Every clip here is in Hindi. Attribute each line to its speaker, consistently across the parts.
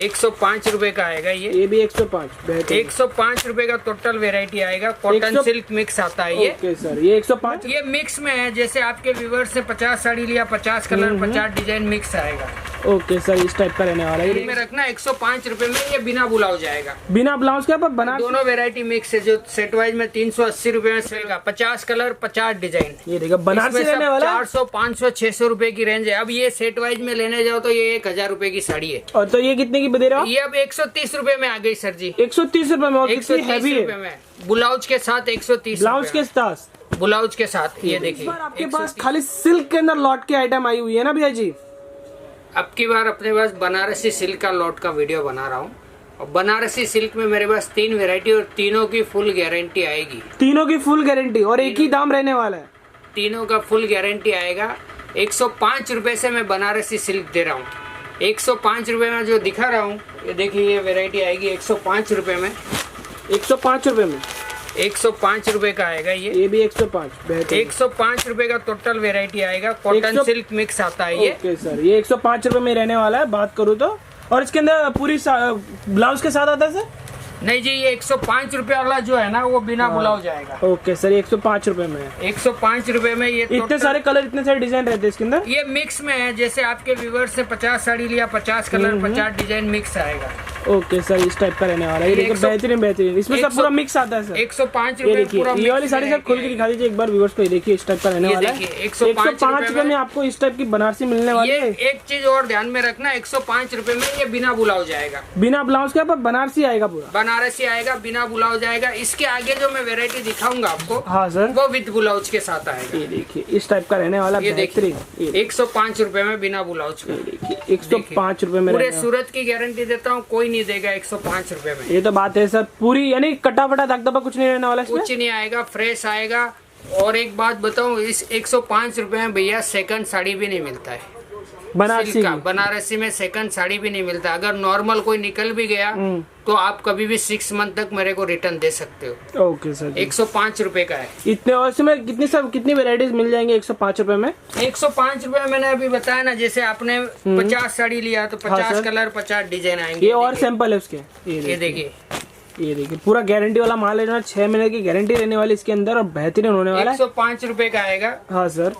Speaker 1: 105 का आएगा
Speaker 2: ये भी 105।
Speaker 1: 105 रुपए का टोटल वेराइटी आएगा। कॉटन सिल्क मिक्स आता है ये।
Speaker 2: ओके सर, ये 105।
Speaker 1: ये मिक्स में है, जैसे आपके व्यूवर्स से 50 साड़ी लिया, 50 कलर 50 डिजाइन मिक्स आएगा।
Speaker 2: ओके सर, इस टाइप का रहने वाला है।
Speaker 1: में रखना 105 रुपए में, ये बिना ब्लाउज जाएगा।
Speaker 2: बिना ब्लाउज के आप बना
Speaker 1: दोनों वेराइटी मिक्स है, जो सेट वाइज में 380 रुपए में सेल का 50 कलर 50 डिजाइन।
Speaker 2: ये देखो बनारसी रहने वाला
Speaker 1: 400 500 600 रुपए की रेंज है। अब ये सेट वाइज में लेने जाओ तो ये 1000 रुपए की साड़ी है।
Speaker 2: और तो ये कितने की दे रहे हो?
Speaker 1: ये अब 130 रुपए में आ गई सर जी।
Speaker 2: 130 रुपए में, और कितनी हैवी है।
Speaker 1: में ब्लाउज के साथ 130,
Speaker 2: ब्लाउज के साथ,
Speaker 1: ब्लाउज के साथ। ये देखिए
Speaker 2: आपके पास खाली सिल्क के अंदर लॉट की आइटम आई हुई है ना भैया जी?
Speaker 1: अब की बार अपने पास बनारसी सिल्क का लॉट का वीडियो बना रहा हूँ। और बनारसी सिल्क में मेरे पास 3 वेरायटी और तीनों की फुल गारंटी आएगी।
Speaker 2: तीनों की फुल गारंटी और एक ही दाम रहने वाला है।
Speaker 1: तीनों का फुल गारंटी आएगा। 105 रुपए से मैं बनारसी सिल्क दे रहा हूँ। 105 रुपए में जो दिखा रहा हूँ, ये देखिए ये वेरायटी आएगी 105 रुपए में।
Speaker 2: 105 रुपए में
Speaker 1: 105 रुपए का आएगा ये
Speaker 2: भी 105।
Speaker 1: 105 रुपए का टोटल वेराइटी आएगा। कॉटन सिल्क मिक्स आता है ये।
Speaker 2: ओके सर, ये 105 रुपए में रहने वाला है बात करूँ तो। और इसके अंदर पूरी ब्लाउज के साथ आता है सर?
Speaker 1: नहीं जी, ये 105 रुपए वाला जो है ना वो बिना ब्लाउज जाएगा।
Speaker 2: ओके सर, 105 रुपए में
Speaker 1: 105 रुपए में ये
Speaker 2: इतने सारे कलर, इतने सारे डिजाइन रहते हैं इसके अंदर।
Speaker 1: ये मिक्स में है, जैसे आपके व्यूवर्स से 50 साड़ी लिया, 50 कलर 50 डिजाइन मिक्स आएगा।
Speaker 2: ओके सर, इस टाइप का रहने वाला है। ये देखिए बेहतरीन बेहतरीन, इसमें सब पूरा मिक्स आता है सर।
Speaker 1: 105
Speaker 2: रुपए पूरा। ये वाली साड़ी सब खोल के दिखा दीजिए एक बार व्यूवर्स को। ये देखिए इस टाइप का रहने वाला है। 105 रुपए में आपको इस टाइप की बनारसी मिलने वाली है।
Speaker 1: एक चीज और ध्यान में रखना, 105 रुपए में ये बिना ब्लाउज आएगा।
Speaker 2: बिना ब्लाउज के बनारसी आएगा, पूरा बनारसी
Speaker 1: आएगा, बिना ब्लाउज आएगा। इसके आगे जो मैं वेरायटी दिखाऊंगा आपको,
Speaker 2: हाँ सर,
Speaker 1: वो विद ब्लाउज के साथ आएगा।
Speaker 2: ये देखिए इस टाइप का रहने वाला।
Speaker 1: ये देखिए 105 रुपए में बिना ब्लाउज का।
Speaker 2: देखिए 105 रुपए में
Speaker 1: पूरे सूरत की गारंटी देता हूँ, कोई नहीं देगा 105 रुपए में।
Speaker 2: ये तो बात है सर, पूरी यानी कटाफटा दाग धब्बा कुछ नहीं रहने वाला,
Speaker 1: कुछ नहीं आएगा, फ्रेश आएगा। और एक बात बताऊं, इस 105 रुपए में भैया सेकंड साड़ी भी नहीं मिलता है
Speaker 2: बनारसी का।
Speaker 1: बनारसी में सेकंड साड़ी भी नहीं मिलता। अगर नॉर्मल कोई निकल भी गया तो आप कभी भी 6 मंथ तक मेरे को रिटर्न दे सकते हो।
Speaker 2: ओके सर,
Speaker 1: 105 रुपए का है।
Speaker 2: इतने और इसमें कितनी वेराइटीज मिल जाएंगे 105 रुपए में?
Speaker 1: 105 रुपए में मैंने अभी बताया ना, जैसे आपने 50 साड़ी लिया तो 50 कलर 50 डिजाइन आएंगे।
Speaker 2: ये और सैंपल है उसके।
Speaker 1: ये देखिए,
Speaker 2: ये देखिए पूरा गारंटी वाला माल है, 6 महीने की गारंटी रहने वाली इसके अंदर और बेहतरीन होने वाला है।
Speaker 1: 105 रुपए का आएगा।
Speaker 2: हाँ सर,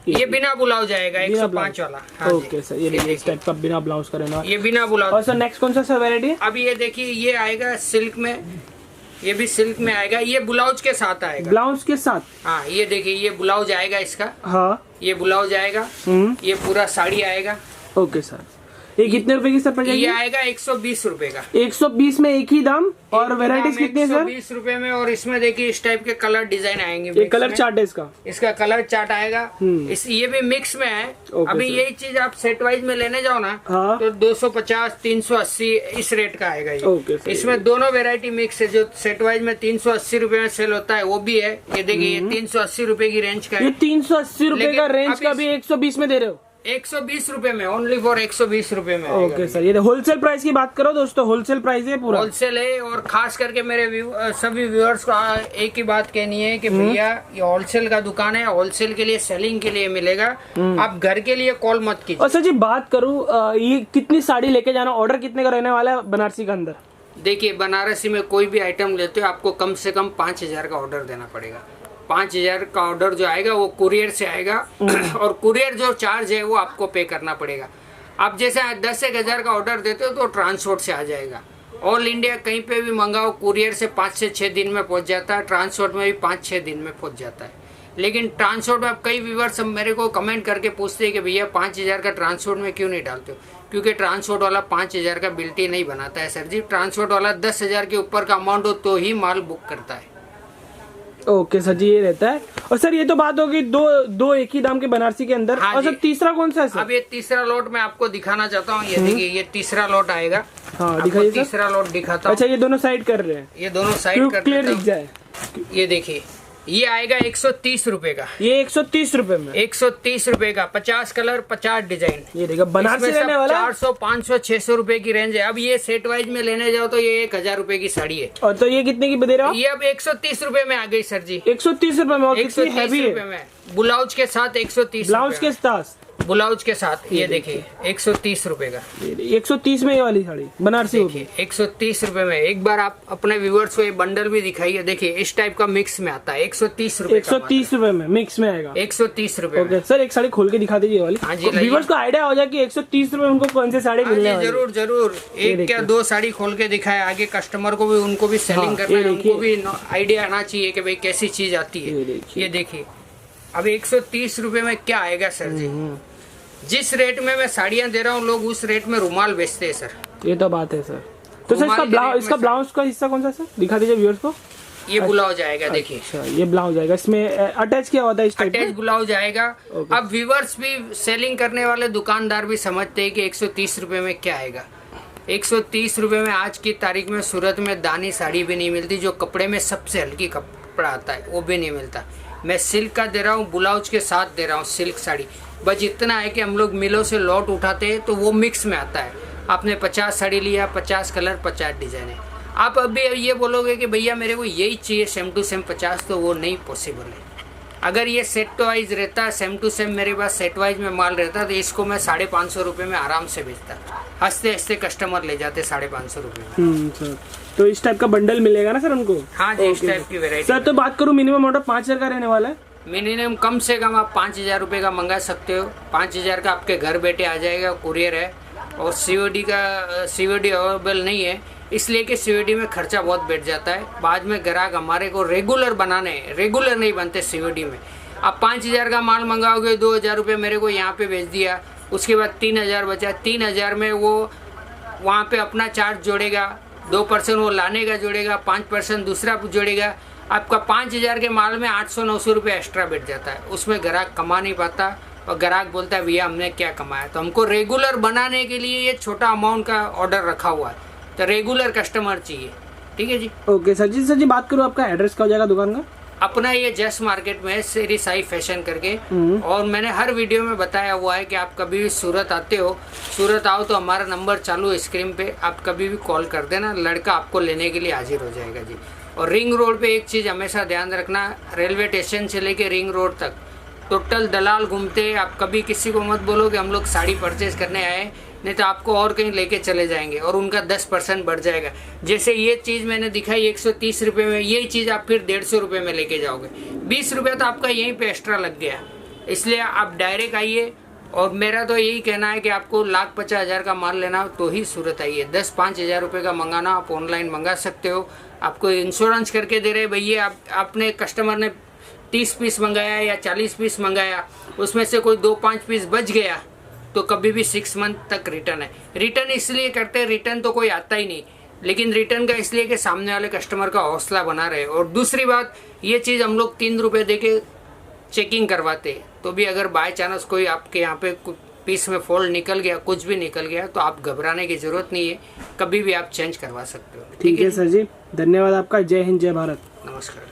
Speaker 1: ये बिना ब्लाउज आएगा 105 वाला। हाँ
Speaker 2: ओके सर, ये इस टाइप का बिना ब्लाउज का रहना,
Speaker 1: ये बिना ब्लाउज।
Speaker 2: और सर नेक्स्ट कौन सा सर वेरायटी है?
Speaker 1: अभी ये देखिए, ये आएगा सिल्क में, ये भी सिल्क में आएगा। ये ब्लाउज के साथ आएगा।
Speaker 2: ब्लाउज के साथ?
Speaker 1: हाँ, ये देखिए ये ब्लाउज आएगा इसका।
Speaker 2: हाँ,
Speaker 1: ये ब्लाउज आएगा, ये पूरा साड़ी आएगा।
Speaker 2: ओके सर, ये कितने रुपए की सर पड़ जाएगी?
Speaker 1: ये आएगा 120 रुपए का।
Speaker 2: 120 में एक ही दाम। और वेराइटीज कितनी है सर?
Speaker 1: 120 रुपए में। और इसमें देखिए इस टाइप के कलर डिजाइन आएंगे।
Speaker 2: ये कलर चार्ट है इसका?
Speaker 1: इसका कलर चार्ट आएगा। ये भी मिक्स में है। अभी यही चीज आप सेट वाइज में लेने जाओ ना,
Speaker 2: हाँ,
Speaker 1: तो 250 380 इस रेट का आएगा ये। इसमें दोनों वेरायटी मिक्स है। जो सेट वाइज में 380 रुपए में सेल होता है वो भी है। ये देखिए ये 380 रुपए की रेंज का है।
Speaker 2: ये 380 रुपए का रेंज का भी 120 में दे रहे हो?
Speaker 1: 120 रुपए में, ओनली फॉर 120 रुपए में।
Speaker 2: ओके सर, ये होलसेल प्राइस की बात करो दोस्तों, होलसेल प्राइस है पूरा।
Speaker 1: होलसेल है। और खास करके मेरे सभी व्यूअर्स को एक ही बात कहनी है कि भैया ये होलसेल का दुकान है, होलसेल के लिए सेलिंग के लिए मिलेगा। आप घर के लिए कॉल मत कीजिए।
Speaker 2: और सर जी बात करूँ, ये कितनी साड़ी लेके जाना, ऑर्डर कितने का रहने वाला है बनारसी के अंदर?
Speaker 1: देखिए बनारसी में कोई भी आइटम लेते हो आपको कम से कम 5000 का ऑर्डर देना पड़ेगा। 5000 का ऑर्डर जो आएगा वो कुरियर से आएगा। और कुरियर जो चार्ज है वो आपको पे करना पड़ेगा। आप जैसे 10-1000 का ऑर्डर देते हो तो ट्रांसपोर्ट से आ जाएगा। ऑल इंडिया कहीं पे भी मंगाओ, कुरियर से 5 से 6 दिन में पहुंच जाता है। ट्रांसपोर्ट में भी 5-6 दिन में पहुंच जाता है। लेकिन ट्रांसपोर्ट में कई व्यूअर्स मेरे को कमेंट करके पूछते हैं कि भैया 5000 का ट्रांसपोर्ट में क्यों नहीं डालते हो? क्योंकि ट्रांसपोर्ट वाला 5000 का बिल्टी नहीं बनाता है सर जी। ट्रांसपोर्ट वाला 10,000 के ऊपर का अमाउंट हो तो ही माल बुक करता है।
Speaker 2: ओके सर जी, ये रहता है। और सर ये तो बात होगी दो एक ही दाम के बनारसी के अंदर।
Speaker 1: हाँ,
Speaker 2: और सर तीसरा कौन सा है सर?
Speaker 1: अब ये तीसरा लॉट मैं आपको दिखाना चाहता हूँ। ये देखिए ये तीसरा लॉट आएगा।
Speaker 2: हाँ दिखाइए।
Speaker 1: तीसरा लॉट दिखाता हूँ।
Speaker 2: अच्छा, ये दोनों साइड कर रहे हैं?
Speaker 1: ये दोनों साइड कर
Speaker 2: क्लियर दिख जाए।
Speaker 1: ये देखिए ये आएगा 130 रुपए का।
Speaker 2: ये 130 रुपए में?
Speaker 1: 130 रुपए का, 50 कलर 50 डिजाइन।
Speaker 2: ये देखो बनारसी रहने वाला।
Speaker 1: 400 500 600 रुपए की रेंज है। अब ये सेट वाइज में लेने जाओ तो ये 1000 रुपए की साड़ी है।
Speaker 2: और तो ये कितने की दे रहे हो?
Speaker 1: ये अब 130 रुपए में आ गई सर जी।
Speaker 2: 130 रुपए में, और कितनी हैवी है।
Speaker 1: ब्लाउज के साथ 130।
Speaker 2: ब्लाउज के साथ
Speaker 1: ब्लाउज के साथ ये देखिए 130 रुपए का।
Speaker 2: 130 में ये वाली साड़ी बनारसी होगी
Speaker 1: 130 रुपए में। एक बार आप अपने व्यूअर्स को ये बंडल भी दिखाइए, देखिए इस टाइप का मिक्स में आता है 130 रुपए।
Speaker 2: 130 रुपए में मिक्स में आएगा
Speaker 1: 130 रुपए में।
Speaker 2: सर एक साड़ी खोल के दिखा दीजिए वाली।
Speaker 1: हाँ जी,
Speaker 2: व्यूअर्स को आइडिया हो जाए कि 130 रुपए उनको कौन सी साड़ी मिलने वाली है।
Speaker 1: जरूर जरूर, एक क्या दो साड़ी खोल के दिखाए, आगे कस्टमर को भी, उनको भी सेलिंग करना है, उनको भी आइडिया आना चाहिए कि भाई कैसी चीज आती है। ये देखिए अब 130 रुपए में क्या आएगा सर जी। जिस रेट में मैं साड़ियाँ दे रहा हूँ, लोग उस रेट में रुमाल बेचते हैं सर।
Speaker 2: ये तो बात है सर। तो सर इसका ब्लाउज का हिस्सा कौन सा सर दिखा दीजिए व्यूअर्स को।
Speaker 1: ये ब्लाउज आएगा, देखिए
Speaker 2: अच्छा, ये ब्लाउज आएगा, इसमें अटैच किया होता है,
Speaker 1: अटैच ब्लाउज आएगा। अब व्यूअर्स भी, सेलिंग करने वाले दुकानदार भी समझते हैं कि 130 रुपए में क्या आएगा। 130 रुपए में आज की तारीख में सूरत में दानी साड़ी भी नहीं मिलती, जो कपड़े में सबसे हल्की कपड़ा आता है वो भी नहीं मिलता। मैं सिल्क का दे रहा हूँ, ब्लाउज के साथ दे रहा हूँ सिल्क साड़ी। बस इतना है कि हम लोग मिलों से लॉट उठाते हैं तो वो मिक्स में आता है। आपने 50 साड़ी लिया, 50 कलर 50 डिजाइन है। आप अभी ये बोलोगे कि भैया मेरे को यही चाहिए सेम टू सेम 50, तो वो नहीं पॉसिबल है। अगर ये सेट वाइज रहता, सेम टू सेम मेरे पास सेट वाइज में माल रहता, तो इसको मैं 550 रुपये में आराम से बेचता। हंसते हंसते कस्टमर ले जाते 550 रुपये में।
Speaker 2: तो इस टाइप का बंडल मिलेगा ना सर उनको।
Speaker 1: हाँ जी, इस टाइप की वेरायटी।
Speaker 2: सर तो बात करूँ मिनिमम ऑर्डर 5000 का रहने वाला है।
Speaker 1: मिनिमम कम से कम आप 5000 रुपये का मंगा सकते हो। 5000 का आपके घर बैठे आ जाएगा, कुरियर है। और सीओडी अवेलेबल नहीं है, इसलिए कि सीओडी में खर्चा बहुत बैठ जाता है। बाद में ग्राहक हमारे को रेगुलर बनाने, रेगुलर नहीं बनते सीओडी में। आप 5000 का माल मंगाओगे, 2000 रुपये मेरे को यहाँ पे भेज दिया, उसके बाद 3000 बचा। 3000 में वो वहाँ पे अपना चार्ज जोड़ेगा, 2% वो लाने का जोड़ेगा, 5% दूसरा जोड़ेगा। आपका 5000 के माल में 800-900 रुपये एक्स्ट्रा बैठ जाता है। उसमें ग्राहक कमा नहीं पाता और ग्राहक बोलता है भैया हमने क्या कमाया। तो हमको रेगुलर बनाने के लिए ये छोटा अमाउंट का ऑर्डर रखा हुआ है, तो रेगुलर कस्टमर चाहिए। ठीक है जी।
Speaker 2: ओके सर जी। सर जी बात करूँ आपका एड्रेस क्या हो जाएगा दुकान का।
Speaker 1: अपना ये जस्ट मार्केट में है, श्री साई फैशन करके। और मैंने हर वीडियो में बताया हुआ है कि आप कभी भी सूरत आते हो, सूरत आओ तो हमारा नंबर चालू है स्क्रीन पे, आप कभी भी कॉल कर देना, लड़का आपको लेने के लिए हाजिर हो जाएगा जी। और रिंग रोड पे एक चीज़ हमेशा ध्यान रखना, रेलवे स्टेशन से लेके रिंग रोड तक टोटल दलाल घूमते हैं। आप कभी किसी को मत बोलो कि हम लोग साड़ी परचेज करने आए, नहीं तो आपको और कहीं लेके चले जाएंगे और उनका 10% बढ़ जाएगा। जैसे ये चीज़ मैंने दिखाई 130 रुपये में, यही चीज़ आप फिर 150 रुपये में लेके जाओगे। 20 रुपये तो आपका यहीं पे एक्स्ट्रा लग गया। इसलिए आप डायरेक्ट आइए। और मेरा तो यही कहना है कि आपको 1,50,000 का माल लेना तो ही सूरत आइए। 10-5 रुपये का मंगाना आप ऑनलाइन मंगा सकते हो। आपको इंश्योरेंस करके दे रहे भैया, आपने कस्टमर ने 30 पीस मंगाया या 40 पीस मंगाया, उसमें से कोई 2-5 पीस बच गया तो कभी भी 6 मंथ तक रिटर्न है। रिटर्न इसलिए करते हैं, रिटर्न तो कोई आता ही नहीं, लेकिन रिटर्न का इसलिए कि सामने वाले कस्टमर का हौसला बना रहे। और दूसरी बात, ये चीज़ हम लोग 3 रुपये दे के चेकिंग करवाते, तो भी अगर बाय चांस कोई आपके यहाँ पे पीस में फॉल्ट निकल गया, कुछ भी निकल गया, तो आप घबराने की जरूरत नहीं है, कभी भी आप चेंज करवा सकते हो।
Speaker 2: ठीक है सर जी, धन्यवाद आपका। जय हिंद, जय भारत।
Speaker 1: नमस्कार।